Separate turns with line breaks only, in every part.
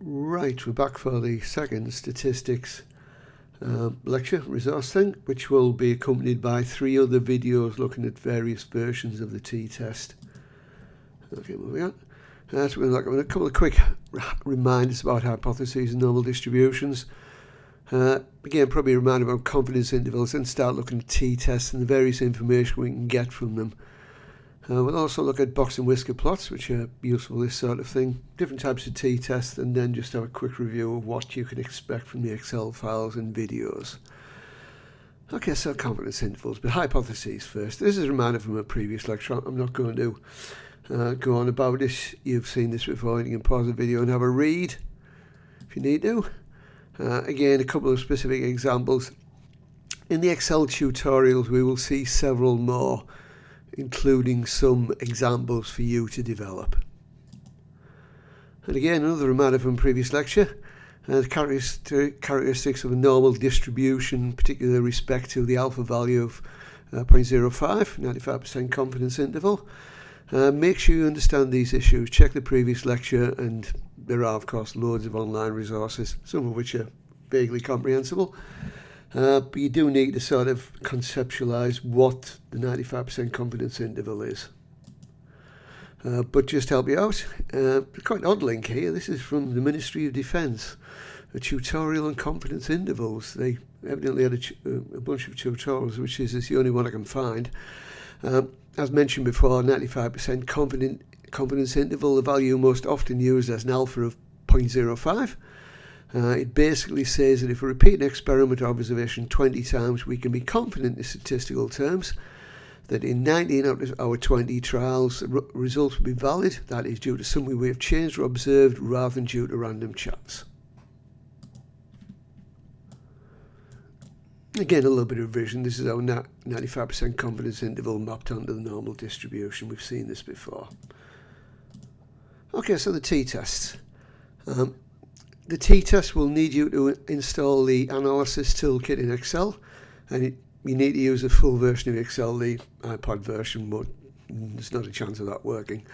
Right, we're back for the second statistics lecture resource thing, which will be accompanied by 3 other videos looking at various versions of the t-test. Okay, moving on. So we're going to look at a couple of quick reminders about hypotheses and normal distributions. Again, probably a reminder about confidence intervals, and start looking at t-tests and the various information we can get from them. We'll also look at box and whisker plots, which are useful for this sort of thing, different types of t-tests, and then just have a quick review of what you can expect from the Excel files and videos. Okay, so confidence intervals, but hypotheses first. This is a reminder from a previous lecture. I'm not going to go on about it. You've seen this before, and you can pause the video and have a read if you need to. Again, a couple of specific examples. In the Excel tutorials, we will see several more, including some examples for you to develop. And again, another reminder from previous lecture, the characteristics of a normal distribution, particularly with respect to the alpha value of 0.05, 95% confidence interval. Make sure you understand these issues. Check the previous lecture, and there are, of course, loads of online resources, some of which are vaguely comprehensible. But you do need to sort of conceptualize what the 95% confidence interval is. But just to help you out, quite an odd link here. This is from the Ministry of Defence, a tutorial on confidence intervals. They evidently had a bunch of tutorials, which is the only one I can find. As mentioned before, 95% confidence interval, the value most often used as an alpha of 0.05. It basically says that if we repeat an experiment or observation 20 times, we can be confident in statistical terms that in 19 out of our 20 trials, the results will be valid. That is due to something we have changed or observed rather than due to random chance. Again, a little bit of revision. This is our 95% confidence interval mapped onto the normal distribution. We've seen this before. Okay, so the t-tests. The t-test will need you to install the analysis toolkit in Excel, and you need to use a full version of Excel. The iPad version, but there's not a chance of that working.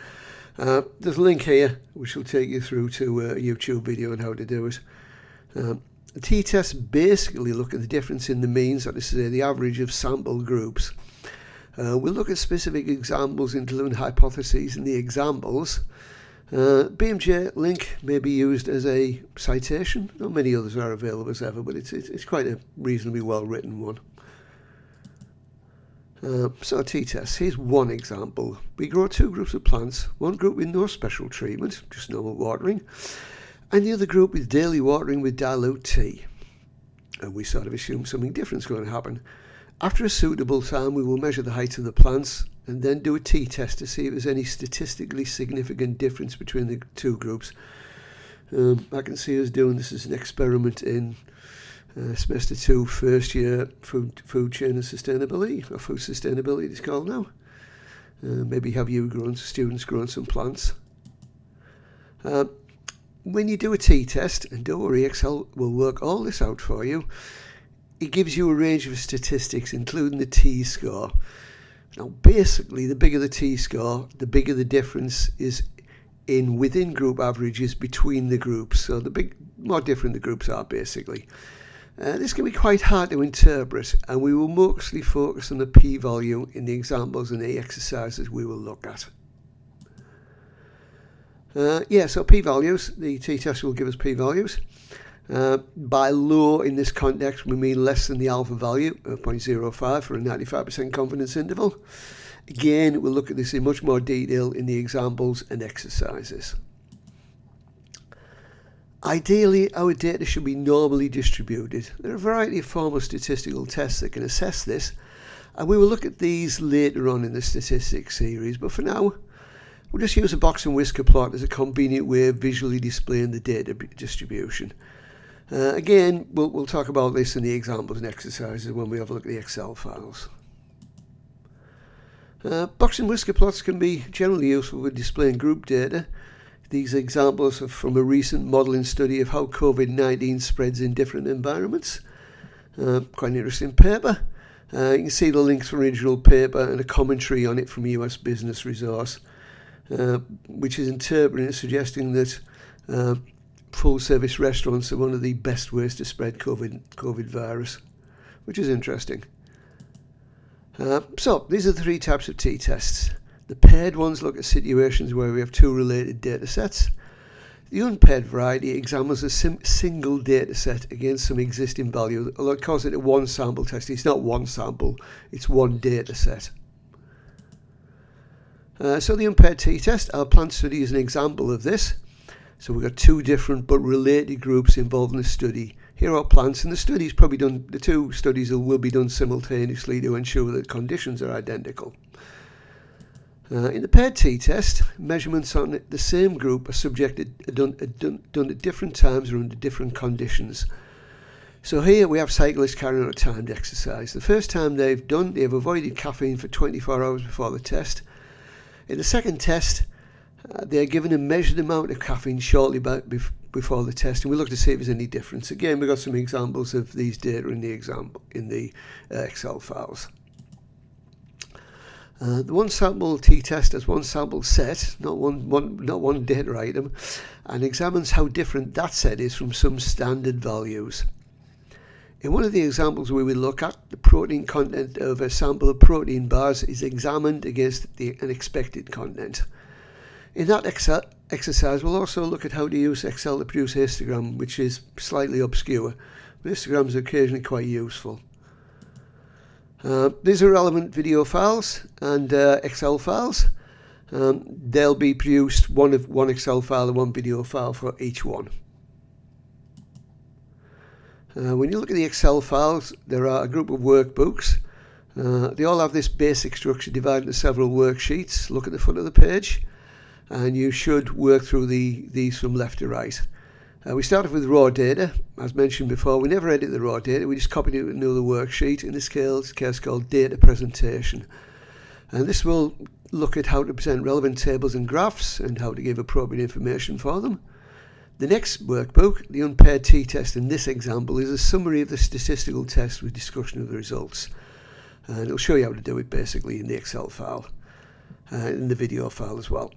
There's a link here which will take you through to a YouTube video on how to do it. The t-tests basically look at the difference in the means, that is to say the average of sample groups. We'll look at specific examples, including hypotheses in the examples. BMJ link may be used as a citation. Not many others are available as ever, but it's quite a reasonably well written one. So t-tests. Here's one example. We grow 2 groups of plants, one group with no special treatment, just normal watering, and the other group with daily watering with dilute tea. And we sort of assume something different is going to happen. After a suitable time, we will measure the height of the plants and then do a t-test to see if there's any statistically significant difference between the 2 groups. I can see us doing this as an experiment in semester 2, first year food chain and sustainability, or food sustainability it's called now. Maybe have students growing some plants. When you do a t-test, and don't worry, Excel will work all this out for you, it gives you a range of statistics, including the t-score. Now, basically, the bigger the t-score, the bigger the difference is in within group averages between the groups. So the more different the groups are, basically. This can be quite hard to interpret, and we will mostly focus on the p-value in the examples and the exercises we will look at. So p-values, the t-test will give us p-values. By low in this context, we mean less than the alpha value of 0.05 for a 95% confidence interval. Again, we'll look at this in much more detail in the examples and exercises. Ideally, our data should be normally distributed. There are a variety of formal statistical tests that can assess this, and we will look at these later on in the statistics series, but for now, we'll just use a box and whisker plot as a convenient way of visually displaying the data distribution. Again, we'll talk about this in the examples and exercises when we have a look at the Excel files. Box and whisker plots can be generally useful for displaying group data. These examples are from a recent modelling study of how COVID-19 spreads in different environments. Quite an interesting paper. You can see the links from the original paper and a commentary on it from a US business resource, which is interpreting it, suggesting that full-service restaurants are one of the best ways to spread COVID virus, which is interesting. So these are the three types of t-tests. The paired ones look at situations where we have two related data sets. The unpaired variety examines a single data set against some existing value, although it calls it a one sample test. It's not one sample, it's one data set. So the unpaired t-test, our plant study is an example of this. So we've got two different but related groups involved in the study. Here are plants, and the study's probably done. The two studies will be done simultaneously to ensure that conditions are identical. In the paired t-test, measurements on the same group are done at different times or under different conditions. So here we have cyclists carrying out a timed exercise. The first time they've avoided caffeine for 24 hours before the test. In the second test, they are given a measured amount of caffeine shortly before the test, and we look to see if there's any difference. Again, we've got some examples of these data in the Excel files. The one sample t-test has one sample set, not one data item, and examines how different that set is from some standard values. In one of the examples we will look at, the protein content of a sample of protein bars is examined against an expected content. In that exercise, we'll also look at how to use Excel to produce a histogram, which is slightly obscure, but histograms are occasionally quite useful. These are relevant video files and Excel files. They'll be produced one Excel file and one video file for each one. When you look at the Excel files, there are a group of workbooks. They all have this basic structure divided into several worksheets. Look at the front of the page, and you should work through these from left to right. We started with raw data. As mentioned before, we never edit the raw data, we just copied it to another worksheet, in this case called data presentation. And this will look at how to present relevant tables and graphs and how to give appropriate information for them. The next workbook, the unpaired t-test in this example, is a summary of the statistical test with discussion of the results. And it'll show you how to do it basically in the Excel file, in the video file as well.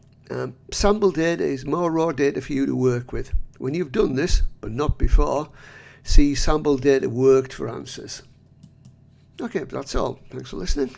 Sample data is more raw data for you to work with. When you've done this, but not before, see sample data worked for answers. Okay, that's all. Thanks for listening.